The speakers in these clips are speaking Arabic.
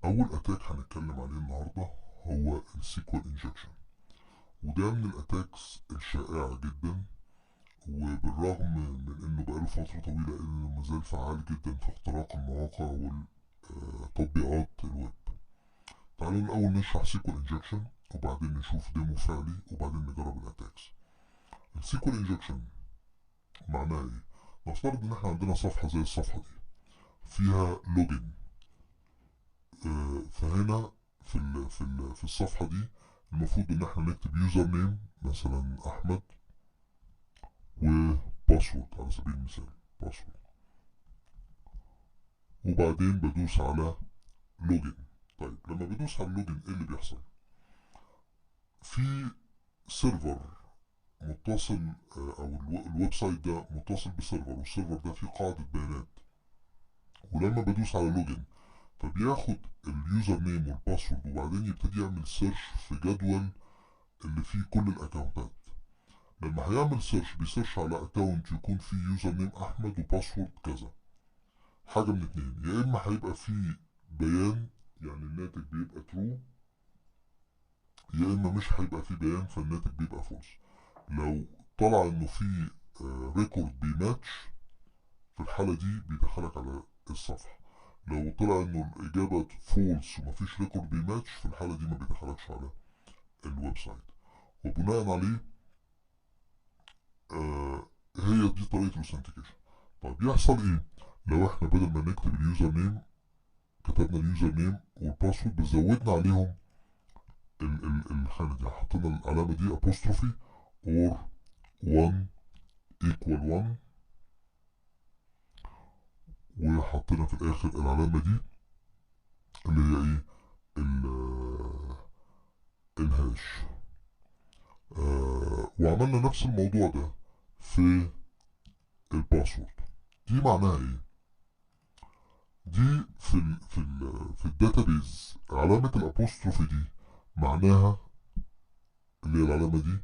أول أتاك هنتكلم عليه النهاردة هو السيكوال انجكشن، وده من الأتاكس الشائعة جدا. وبالرغم من إنه بقاله فترة طويلة إنه مازال فعال جدا في اختراق المواقع والتطبيقات الويب. تعالوا الأول نشرح سيكوال انجكشن وبعدين نشوف ديمو فعلي وبعدين نجرب الأتاكس. السيكوال انجكشن معناه إيه؟ نفترض إن إحنا عندنا صفحة زي الصفحة دي فيها لوجن. فهنا في الصفحة دي المفروض ان احنا نكتب يوزر نيم مثلا احمد وباسورد على سبيل المثال باسورد، وبعدين بدوس على لوجن. طيب لما بدوس على اللوجن ايه اللي بيحصل؟ في سيرفر متصل، او الويب سايت ده متصل بسيرفر، والسيرفر ده فيه قاعدة بيانات. ولما بدوس على لوجن فبياخد اليوزر نيم والباسورد وبعدين يبتدي يعمل سيرش في جدول اللي فيه كل الاكونتات. لما هيعمل سيرش بيسيرش على اكونت يكون فيه يوزر نيم احمد وباسورد كذا. حاجه من اتنين، يا اما هيبقى فيه بيان يعني الناتج بيبقى ترو، يا اما مش هيبقى فيه بيان فالناتج بيبقى فولس. لو طلع انه فيه ريكورد بيماتش في الحاله دي بيدخلك على الصفحه. لو طلع انه الاجابه فولس ومفيش ريكورد بيماتش في الحاله دي ما بيدخلكش على الويب سايت. وبناء عليه هي دي طريقة الاوثنتيكيشن. طيب يحصل ايه لو احنا بدل ما نكتب اليوزر نيم كتبنا اليوزر نيم والباسورد بزودنا عليهم الخانة دي، حطينا العلامة دي apostrophe or 1 equal 1 وحطينا في الاخر العلامة دي اللي هي ايه الهاش. وعملنا نفس الموضوع ده في الباسورد. دي معناها ايه؟ دي في الداتابيز علامة الابوستروفي دي معناها اللي هي العلامة دي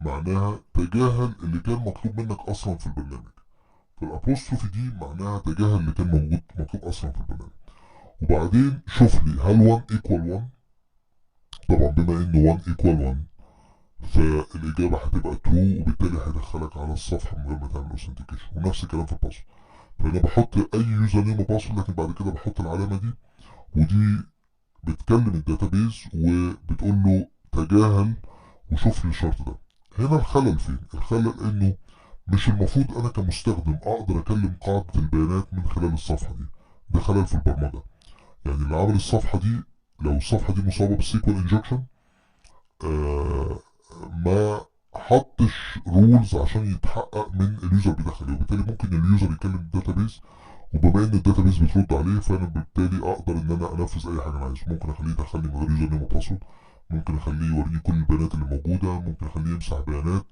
معناها تجاهل اللي كان مطلوب منك اصلا في البرنامج. فالابوستروفي دي معناها تجاهل اللي كان موجود مطلوب اصلا في البرنامج. وبعدين شوف لي هل 1 equal 1. طبعا بما ان 1 equal 1 فالاجابة هتبقى true وبالتالي هيدخلك على الصفحة من غير ما تعمل اوثنتيكيشن. ونفس الكلام في الباسورد، فانا بحط اي يوزر نيم وباسورد لكن بعد كده بحط العلامة دي، ودي بتكلم الداتابيز وبتقول له تجاهل وشوف لي الشرط ده. هنا الخلل فين؟ الخلل انه مش المفروض انا كمستخدم اقدر اكلم قاعدة البيانات من خلال الصفحة دي. ده خلل في البرمجة. يعني اللي عمل الصفحة دي لو الصفحة دي مصابة بالسيكوال انجكشن ما حطش رولز عشان يتحقق من اليوزر بيدخل ايه، وبالتالي ممكن اليوزر يكلم الداتابيز، وبما ان الداتابيز بترد عليه فانا بالتالي اقدر ان انا انفذ اي حاجه انا عايزها. ممكن اخليه يدخلني من غير يوزر نيم وباسورد، ممكن اخليه يوريني كل البيانات اللي موجوده، ممكن اخليه يمسح بيانات.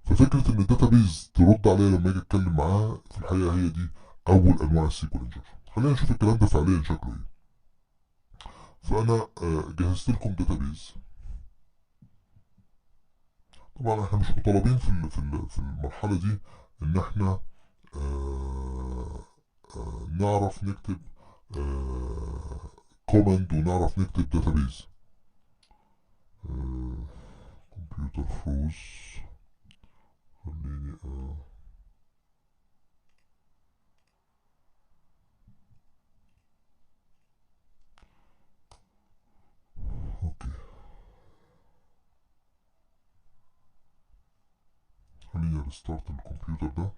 ففكره ان الداتابيز ترد عليا لما اجي اتكلم معاها في الحقيقه هي دي اول انواع السيكوال انجكشن. خلينا نشوف الكلام ده فعليا شكله ايه. فانا جهزت لكم داتابيز. طبعا احنا مش مطالبين في المرحله دي ان احنا نعرف نكتب كوماند ونعرف نكتب داتابيز. كمبيوتر فروز. خليني اوكي خليني ريستارت الكمبيوتر ده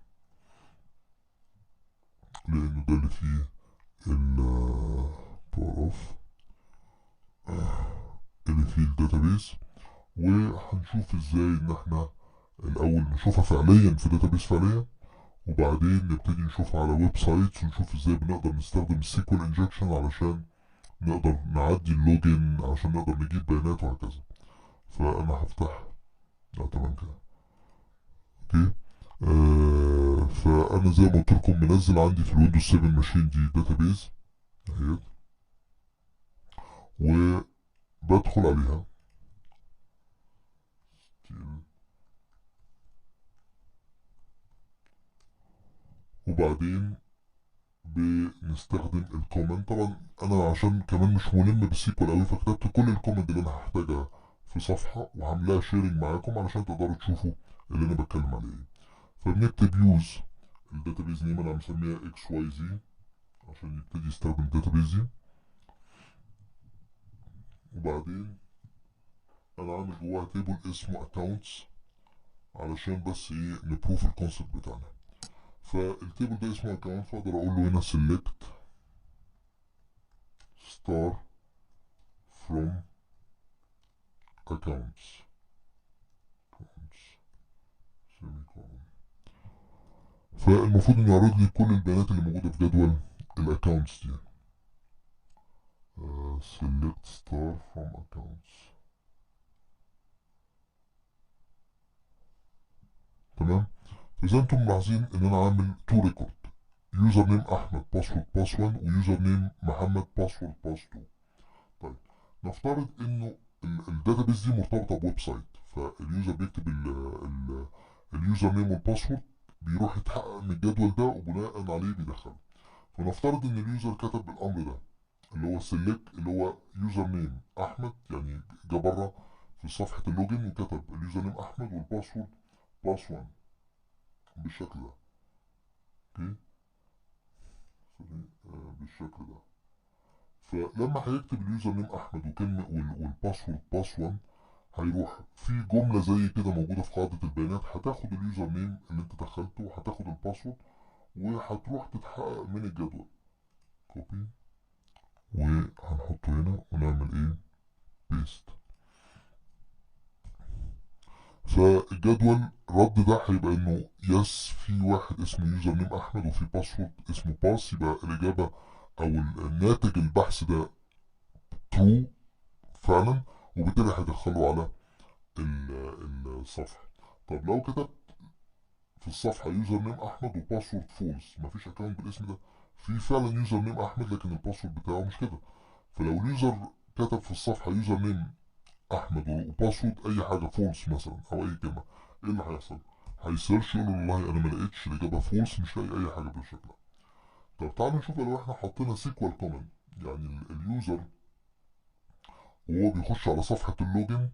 لانه ده اللي فيه الباور اوف اللي فيه الداتابيز. وهنشوف ازاي ان احنا الاول نشوفها فعليا في داتابيز فعليا، وبعدين نبتدي نشوفها على ويب سايت ونشوف ازاي بنقدر نستخدم السيكوال انجكشن علشان نقدر نعدي اللوجن عشان نقدر نجيب بيانات وهكذا. فانا هفتح تمام كده اوكي. فانا زي ما قلت لكم منزل عندي في الويندوز 7 ماشين دي داتابيز اهيت، وبدخل عليها وبعدين بنستخدم الكومنت. طبعا انا عشان كمان مش ملم بالسيكوال اوي فكتبت كل الكومنت اللي انا هحتاجها في صفحة وهعملها شيرنج معاكم علشان تقدروا تشوفوا اللي انا بتكلم عليه. فبنكتب يوز الداتابيز نيم، انا مسميها اكس واي زي عشان يبتدي يستخدم الداتابيز دي. وبعدين انا عامل جواها تيبل اسمه اكونتس علشان بس ايه نبروف الكونسيبت بتاعنا. فالتيبل ده اسمه اكونت، فاقدر اقول له هنا select star from accounts فالمفروض انه يعرض لي كل البيانات اللي موجودة في جدول الاكونتس دي. select star from accounts. تمام. اذا انتم ملاحظين ان انا عامل تو ريكورد، يوزر نيم احمد باسورد باس 1 ويوزر نيم محمد باسورد باس 2. طيب نفترض انه الداتابيز دي مرتبطه بويب سايت، فاليوزر بيكتب اليوزر نيم والباسورد، بيروح يتحقق من الجدول ده وبناء عليه بيدخله. فنفترض ان اليوزر كتب الامر ده اللي هو سيلكت، اللي هو يوزر نيم احمد، يعني جه بره في صفحه اللوجن وكتب اليوزر نيم احمد والباسورد باس 1 بالشكل ده. اوكي بالشكل ده. فلما هيكتب اليوزر نيم احمد وكلمه والباسورد باس 1، هيروح في جمله زي كده موجوده في قاعده البيانات، هتاخد اليوزر نيم اللي انت دخلته وهتاخد الباسورد وهتروح تتحقق من الجدول. كوبي وهنحطه هنا ونعمل ايه بيست. فالجدول رد ده هيبقى انه يس في واحد اسمه يوزر نيم احمد وفي باسورد اسمه باس، يبقى الاجابه او الناتج البحث ده ترو فعلا، وبالتالي هيدخله على الصفحه. طب لو كتبت في الصفحه يوزر نيم احمد وباسورد فولس، مفيش اكونت بالاسم ده، في فعلا يوزر نيم احمد لكن الباسورد بتاعه مش كده. فلو اليوزر كتب في الصفحه يوزر نيم احمد وباسورد اي حاجه فولس مثلا او اي كلمه، ايه اللي هيحصل؟ هيسيرش يقول له والله انا ما لقيتش الاجابه فولس، مش لاقي اي حاجه بالشكل ده. طب تعالوا نشوف لو احنا حطينا سيكوال كومنت، يعني اليوزر وهو بيخش على صفحه اللوجن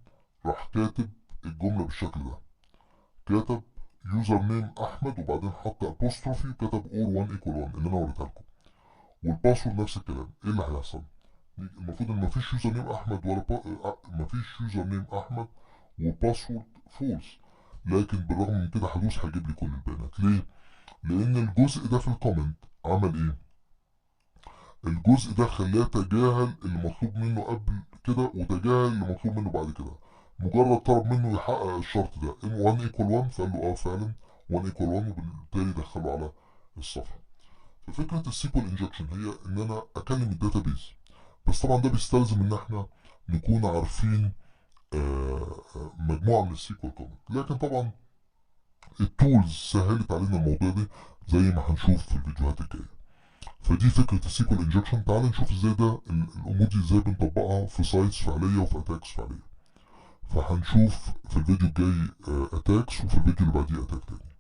راح كاتب الجمله بالشكل ده، كتب يوزر نيم احمد وبعدين حط ابوستروفي وكتب اور 1 ايكوال 1 اللي انا وريتها لكم، والباسورد نفس الكلام، ايه اللي هيحصل؟ المفروض ان مفيش يوزر نيم احمد ولا مفيش يوزر نيم احمد وباسورد فولس، لكن بالرغم من كده هدوس هيجيب لي كل البيانات. ليه؟ لان الجزء ده في الكومنت عمل ايه؟ الجزء ده خلاه تجاهل اللي مطلوب منه قبل كده وتجاهل اللي مطلوب منه بعد كده، مجرد طلب منه يحقق الشرط ده ان 1 ايكوال 1 فقال له اه فعلا 1 ايكوال 1 وبالتالي دخله على الصفحه. ففكره السيكوال انجكشن هي ان انا اكلم الداتابيز، بس طبعا ده بيستلزم ان احنا نكون عارفين مجموعه من السيكوال كومنت، لكن طبعا التولز سهلت علينا الموضوع ده زي ما هنشوف في الفيديوهات الجايه. فدي فكره السيكوال انجكشن. تعال نشوف ازاي ده الامور دي ازاي بنطبقها في سايتس فعليه وفي اتاكس فعليه. فهنشوف في الفيديو الجاي اتاكس وفي الفيديو اللي بعديه اتاك تاني.